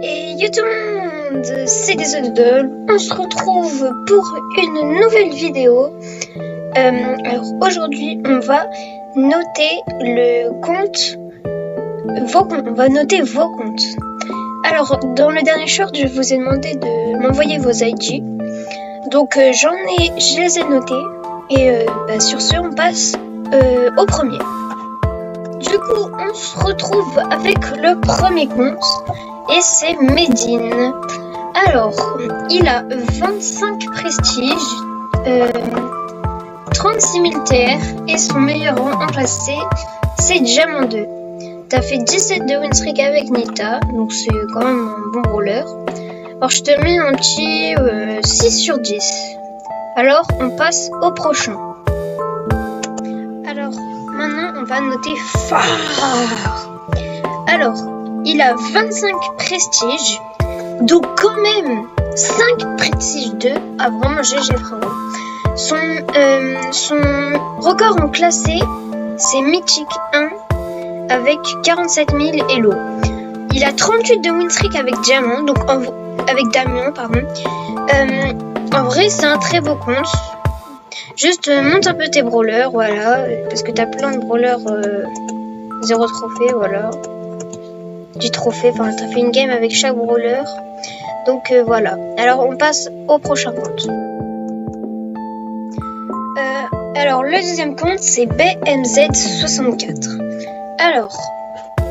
Et yo tout le monde, c'est Doodle. On se retrouve pour une nouvelle vidéo. Alors aujourd'hui, on va noter le compte, on va noter vos comptes. Alors dans le dernier short, je vous ai demandé de m'envoyer vos ID. Donc je les ai notés. Et sur ce, on passe au premier. Du coup, on se retrouve avec le premier compte. Et c'est Medine. Alors, il a 25 prestiges, 36 000 TR et son meilleur rang en classé, c'est Diamant 2. T'as fait 17 de win streak avec Nita, donc c'est quand même un bon roller. Alors je te mets un petit 6 sur 10. Alors, on passe au prochain. Alors, maintenant, on va noter fort. Alors, il a 25 prestiges, donc quand même 5 prestiges 2. Ah vraiment GG frérot. Son record en classé, c'est Mythique 1 avec 47 000 Elo. Il a 38 de win streak avec Diamant, donc avec Damien, pardon. En vrai, c'est un très beau compte. Juste monte un peu tes brawlers, voilà, parce que t'as plein de brawlers 0 trophée, voilà. Du trophée, enfin t'as fait une game avec chaque brawler, donc voilà. Alors on passe au prochain compte. Alors le deuxième compte c'est BMZ64. Alors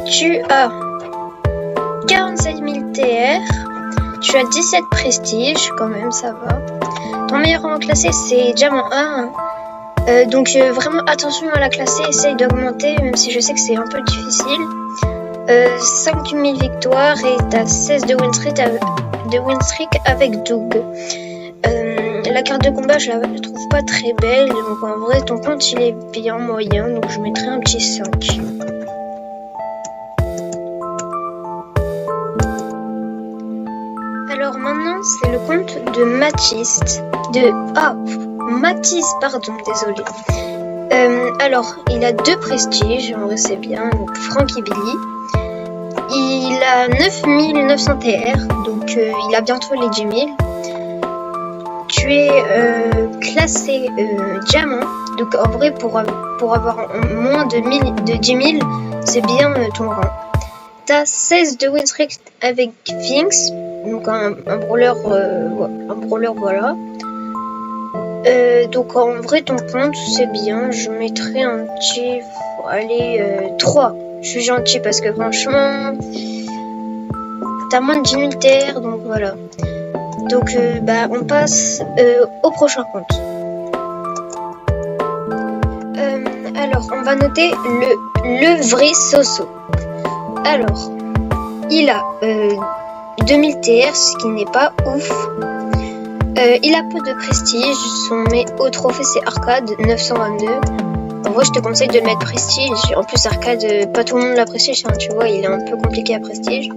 tu as 47 000 TR, tu as 17 prestiges, quand même ça va. Ton meilleur rang classé c'est Diamant 1, donc vraiment attention à la classer, essaye d'augmenter, même si je sais que c'est un peu difficile. 5 000 victoires et t'as 16 de win streak avec Doug. La carte de combat je la trouve pas très belle, donc en vrai ton compte il est bien moyen, donc je mettrai un petit 5. Alors maintenant c'est le compte de Mathis, pardon, désolé. Alors il a 2 prestiges, en vrai c'est bien, donc Frankie Billy. Il a 9900 TR, donc il a bientôt les 10 000. Tu es classé Diamant, donc en vrai pour avoir moins de 10 000, c'est bien ton rang. T'as 16 de win streak avec Finks, donc un brawler voilà. Donc en vrai ton compte c'est bien, je mettrai un petit, 3. Je suis gentil parce que franchement, t'as moins de 10 000 TR, donc voilà. Donc on passe au prochain compte. Alors, on va noter le vrai Soso. Alors, il a 2000 TR, ce qui n'est pas ouf. Il a peu de prestige, son haut trophée c'est Arcade 922. En vrai, je te conseille de le mettre prestige. En plus, Arcade, pas tout le monde l'a prestige, hein, tu vois, il est un peu compliqué à prestige.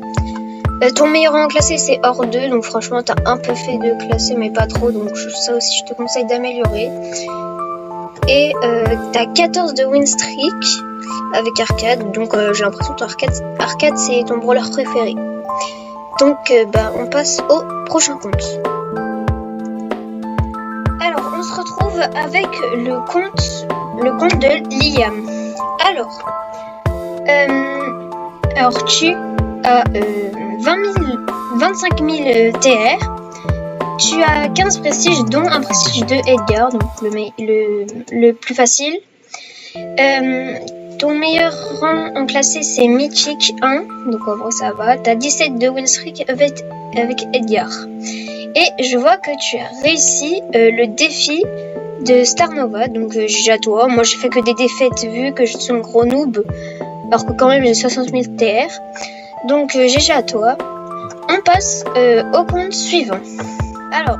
Ton meilleur rang classé, c'est hors 2, donc franchement, t'as un peu fait de classé, mais pas trop, donc ça aussi, je te conseille d'améliorer. Et t'as 14 de win streak avec Arcade, donc j'ai l'impression que Arcade, c'est ton brawler préféré. Donc, on passe au prochain compte. Alors, on se retrouve avec le compte de Liam. Alors tu as 25 000 TR, tu as 15 prestiges, dont un prestige de Edgar, donc le plus facile. Ton meilleur rang en classé c'est Mythique 1, donc en vrai ça va. Tu as 17 de win streak avec Edgar. Et je vois que tu as réussi le défi de Star Nova, donc GG à toi. Moi j'ai fait que des défaites vu que je suis un gros noob, alors que quand même j'ai 60 000 TR. Donc GG à toi. On passe au compte suivant. Alors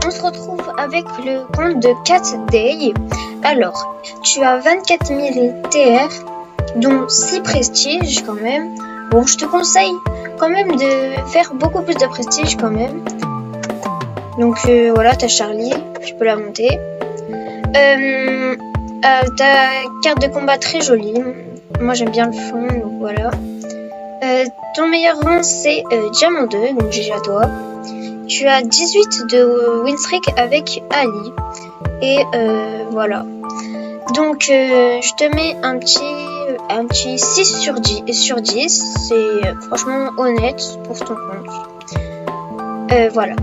on se retrouve avec le compte de Cat Day. Alors tu as 24 000 TR, dont 6 prestiges quand même. Bon, je te conseille quand même de faire beaucoup plus de prestige quand même. Donc voilà, t'as Charlie, je peux la monter. Ta carte de combat très jolie. Moi j'aime bien le fond, donc voilà. Ton meilleur rang c'est Diamant 2, donc GG à toi. Tu as 18 de win streak avec Ali. Et voilà. Donc je te mets un petit 6 sur 10. C'est franchement honnête pour ton compte. Voilà.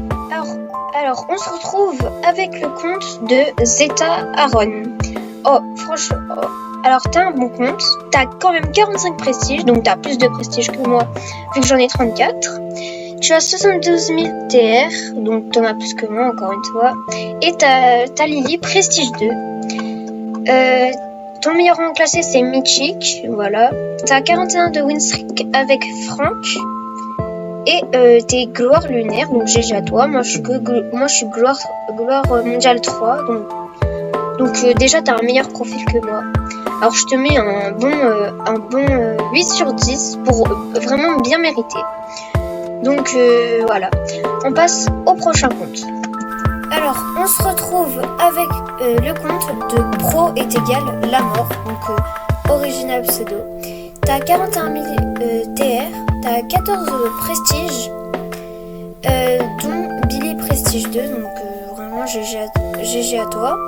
Alors on se retrouve avec le compte de Zeta Aaron. Oh franchement. Alors t'as un bon compte. T'as quand même 45 prestiges. Donc t'as plus de prestige que moi. Vu que j'en ai 34. Tu as 72 000 TR, donc t'en as plus que moi encore une fois. Et t'as Lily, prestige 2. Ton meilleur rang classé c'est Mythique, voilà. T'as 41 de win streak avec Franck. Et t'es gloire lunaire, donc GG à toi. Moi je suis gloire mondiale 3, donc déjà t'as un meilleur profil que moi. Alors je te mets un bon 8 sur 10 pour vraiment bien mériter. Donc voilà, on passe au prochain compte. Alors, on se retrouve avec le compte de Pro est égal la mort, donc original pseudo. T'as 41 000 TR, t'as 14 prestiges, dont Billy prestige 2, donc vraiment GG à toi.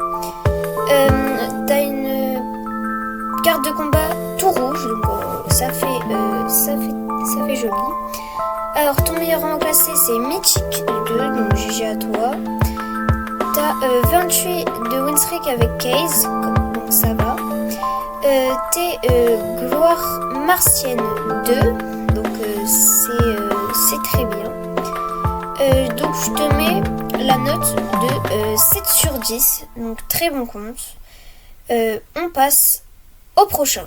T'as une carte de combat tout rouge, donc ça fait joli. Alors ton meilleur rang classé c'est Mythique 2, donc GG à toi. T'as 28 de win streak avec Case, donc ça va. T'es gloire martienne 2, donc c'est très bien. Donc je te mets la note de 7 sur 10, donc très bon compte. On passe au prochain.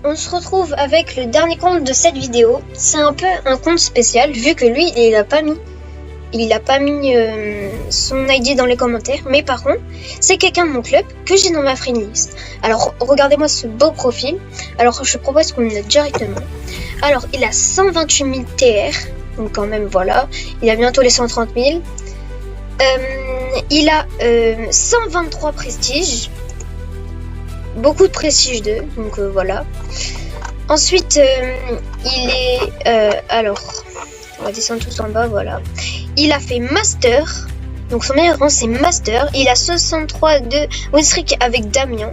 On se retrouve avec le dernier compte de cette vidéo. C'est un peu un compte spécial vu que lui il a pas mis son ID dans les commentaires, mais par contre c'est quelqu'un de mon club que j'ai dans ma friend list. Alors regardez-moi ce beau profil. Alors je propose qu'on le note directement. Alors il a 128 000 TR, donc quand même voilà, il a bientôt les 130 000. Il a 123 prestiges. Beaucoup de prestige 2, donc voilà. Ensuite, il est... alors, on va descendre tout en bas, voilà. Il a fait Master, donc son meilleur rang c'est Master. Il a 63 de win streak avec Damien.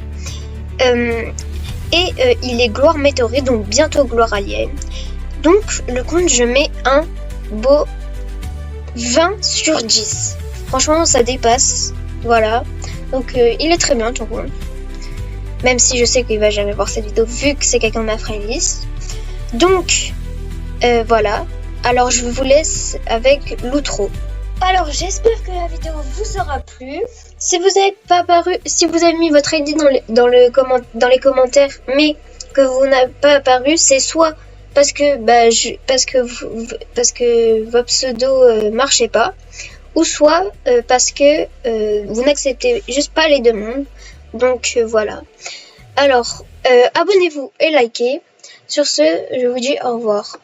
Et il est gloire météorite, donc bientôt gloire alien. Donc le compte, je mets un beau 20 sur 10. Franchement, ça dépasse, voilà. Donc il est très bien ton compte. Même si je sais qu'il va jamais voir cette vidéo vu que c'est quelqu'un de ma friend list. Donc voilà. Alors je vous laisse avec l'outro. Alors j'espère que la vidéo vous aura plu. Si vous avez mis votre ID dans les commentaires mais que vous n'avez pas apparu, c'est soit parce que votre pseudo marchait pas, ou soit parce que vous n'acceptez juste pas les demandes. Donc voilà. Alors abonnez-vous et likez. Sur ce, je vous dis au revoir.